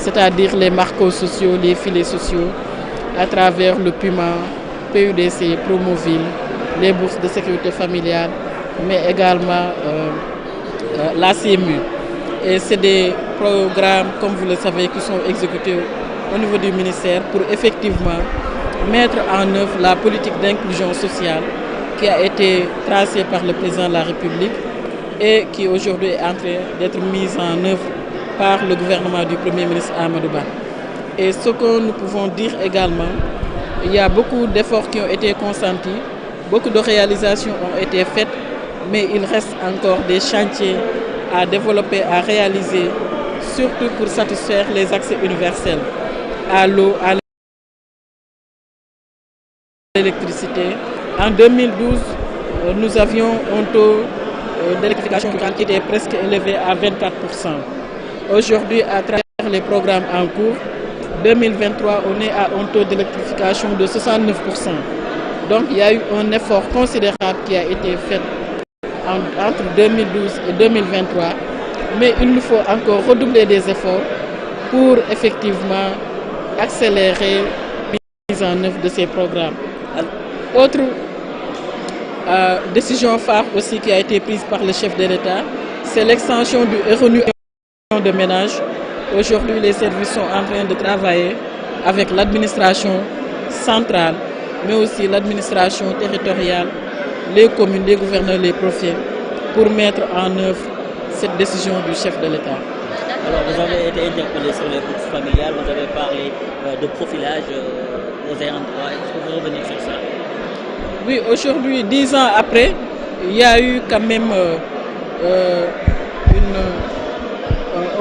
c'est-à-dire les marcos sociaux, les filets sociaux, à travers le PUMA, PUDC, Promoville, les bourses de sécurité familiale, mais également la CMU. Et c'est des programmes, comme vous le savez, qui sont exécutés au niveau du ministère pour effectivement mettre en œuvre la politique d'inclusion sociale qui a été tracée par le président de la République et qui aujourd'hui est en train d'être mise en œuvre par le gouvernement du Premier ministre Amadou Ba. Et ce que nous pouvons dire également, il y a beaucoup d'efforts qui ont été consentis, beaucoup de réalisations ont été faites, mais il reste encore des chantiers à développer, à réaliser, surtout pour satisfaire les accès universels à l'eau, à l'électricité. En 2012, nous avions un taux d'électrification qui était presque élevé à 24%. Aujourd'hui, à travers les programmes en cours, 2023, on est à un taux d'électrification de 69%. Donc il y a eu un effort considérable qui a été fait entre 2012 et 2023, mais il nous faut encore redoubler des efforts pour effectivement accélérer la mise en œuvre de ces programmes. Autre décision phare aussi qui a été prise par le chef de l'État, c'est l'extension du revenu de ménage. Aujourd'hui, les services sont en train de travailler avec l'administration centrale, mais aussi l'administration territoriale, les communes, les gouverneurs, les préfets, pour mettre en œuvre cette décision du chef de l'État. Alors, vous avez été interpellé sur les bourses familiales, vous avez parlé de profilage aux ayants droit. Est-ce que vous revenez sur ça? Oui, aujourd'hui, 10 ans après, il y a eu quand même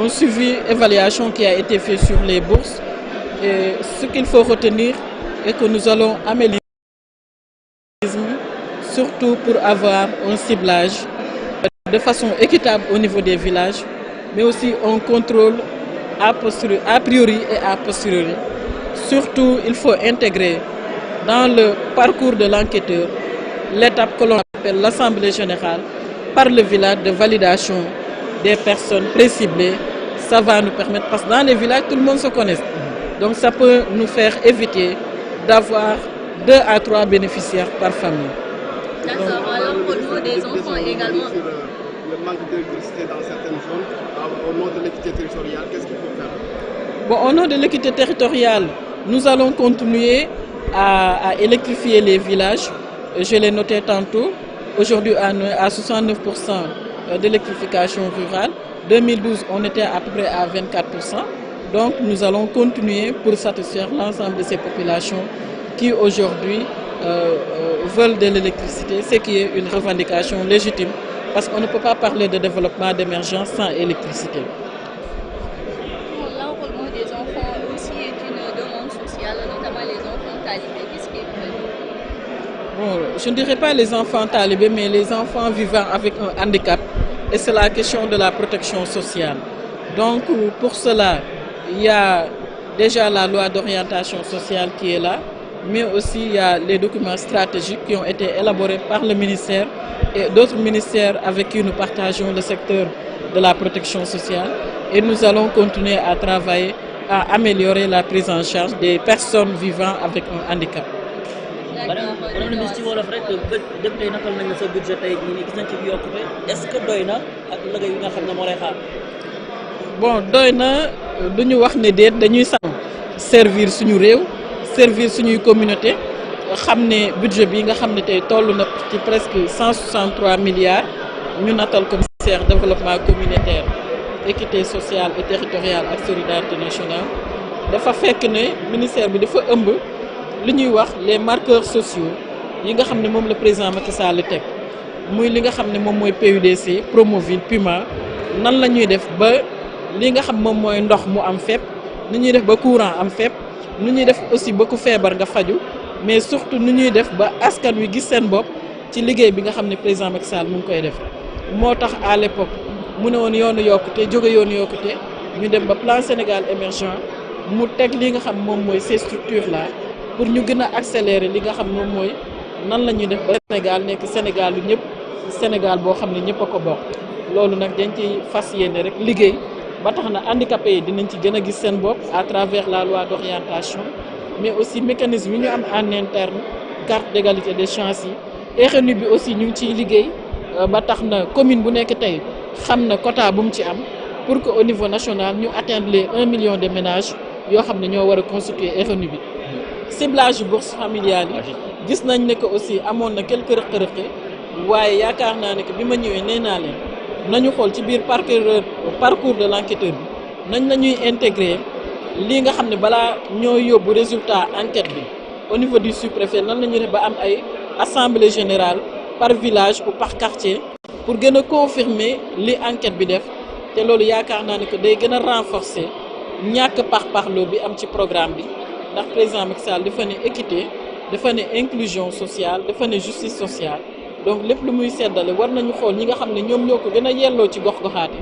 un suivi, évaluation qui a été fait sur les bourses. Et ce qu'il faut retenir est que nous allons améliorer surtout pour avoir un ciblage de façon équitable au niveau des villages, mais aussi un contrôle a priori et a posteriori. Surtout, il faut intégrer dans le parcours de l'enquêteur l'étape que l'on appelle l'Assemblée générale par le village de validation des personnes préciblées. Ça va nous permettre, parce que dans les villages, tout le monde se connaît. Donc ça peut nous faire éviter d'avoir 2 à 3 bénéficiaires par famille. D'accord, alors au niveau des enfants également. Le manque d'électricité dans certaines zones, au nom de l'équité territoriale, qu'est-ce qu'il faut faire? Bon, au nom de l'équité territoriale, nous allons continuer à électrifier les villages. Je l'ai noté tantôt. Aujourd'hui, à 69% d'électrification rurale. 2012, on était à peu près à 24%. Donc, nous allons continuer pour satisfaire l'ensemble de ces populations qui aujourd'hui veulent de l'électricité, ce qui est une revendication légitime, parce qu'on ne peut pas parler de développement d'émergence sans électricité. L'enrôlement des enfants aussi est une demande sociale, notamment les enfants talibés. Qu'est-ce qui est prévu? Bon, je ne dirais pas les enfants talibés, mais les enfants vivant avec un handicap. Et c'est la question de la protection sociale. Donc, pour cela, il y a déjà la loi d'orientation sociale qui est là, mais aussi il y a les documents stratégiques qui ont été élaborés par le ministère et d'autres ministères avec qui nous partageons le secteur de la protection sociale. Et nous allons continuer à travailler à améliorer la prise en charge des personnes vivant avec un handicap. Madame le ministre ci wolof rek dem tey nakal nañu sa budget tey jii nii gis nañ ci yokkute est-ce que doy na ak liggéey yi nga xam ne moo lay xaar? Bon, doy na du ñu wax ne déet dañuy servir suñu réew, servir suñuy communauté, xam ne budget bi nga xam ne tey toll na ci presque 163 milliards ñu natal ko ministère développement communautaire, équité sociale et territoriale ak solidarité nationale. Dafa fekk ne ministère bi dafa ëmb li ñuy wax les marqueurs sociaux yi nga xam ne moom le président Macky Sall teg muy li nga xam ne moom mooy PUDC, Promoville, PUMA, nan la ñuy def ba li nga xam moom mooy ndox mu am fépp, nu ñuy def ba courant am fépp, nu ñuy def aussi ba ku feebar nga faju, mais surtout nu ñuy def ba askan wi gis seen bopp ci liggéey bi nga xam ne président Macky Sall mu ngi koy def. moo tax à l'époque mu ne woon yoonu yokkute jóge yoonu yokkute ñu dem ba plan Sénégal émergent mu teg li nga xam moom mooy ces structures là pour ñu gën a accélérer li nga xam moom mooy nan la ñuy def ba Sénégal nekk Sénégal lu ñëpp, Sénégal boo xam ne ñëpp a ko bokk. loolu nag dañ ci fas yéene rek liggéey ba tax na handicapés yi dinañ ci gën a gis seen bopp à travers la loi d'orientation mais aussi mécanisme yi ñu am en interne carte d'égalité des chances yi RNU bi aussi ñu ngi ciy liggéey ba tax na commune bu nekk tey xam na quota bu mu ci am pour que au niveau national ñu atteindre les 1 million de ménages yoo xam ne ñoo war a constituer RNU bi ciblage bourse familiale yi gis nañ ne que aussi amoon na quelques rëq-rëq waaye yaakaar naa ne que bi ma ñëwee nee naa leen nañu xool ci biir parcours de l'enquêteur bi nañ la ñuy intégrer lii nga xam ne balaa ñoo yóbbu résultat enquête bi au niveau du sous-préfet nan la ñuy def ba am ay assemblée générale par village ou par quartier pour gën a confirmer li enquête bi def te loolu yaakaar naa ne que day gën a renforcer ñàkk parparloo bi am ci programme bi ndax président Macky Sall dafa ne équité dafa ne inclusion sociale dafa ne justice sociale donc lépp lu muy seddale war nañu xool ñi nga xam ne ñoom ñoo ko gën a yelloo ci gox-goxaati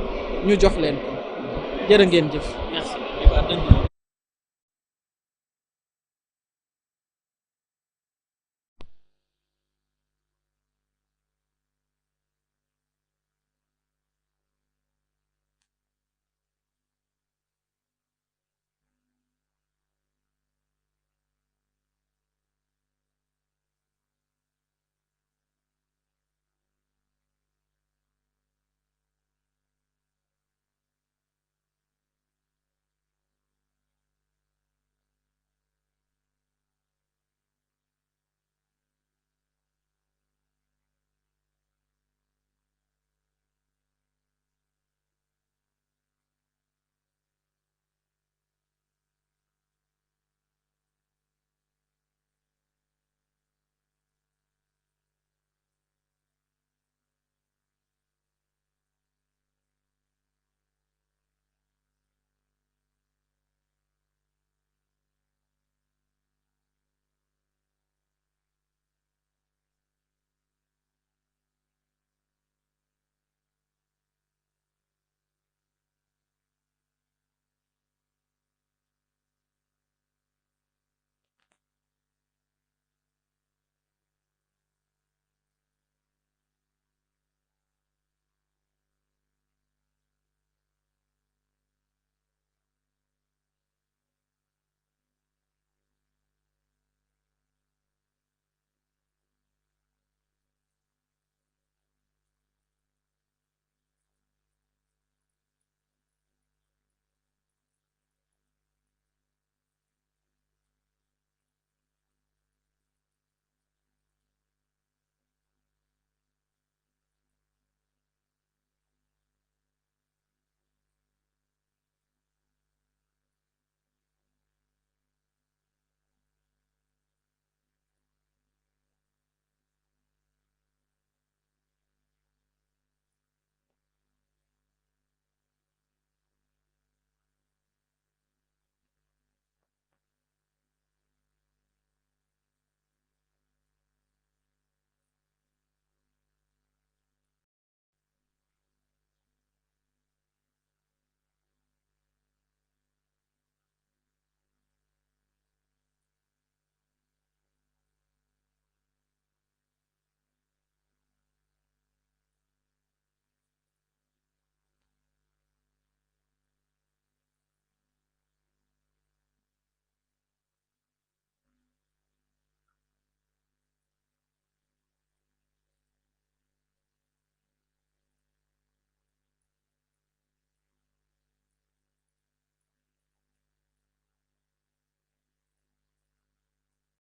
ñu jox leen ko jërë ngeen jëf. Merci.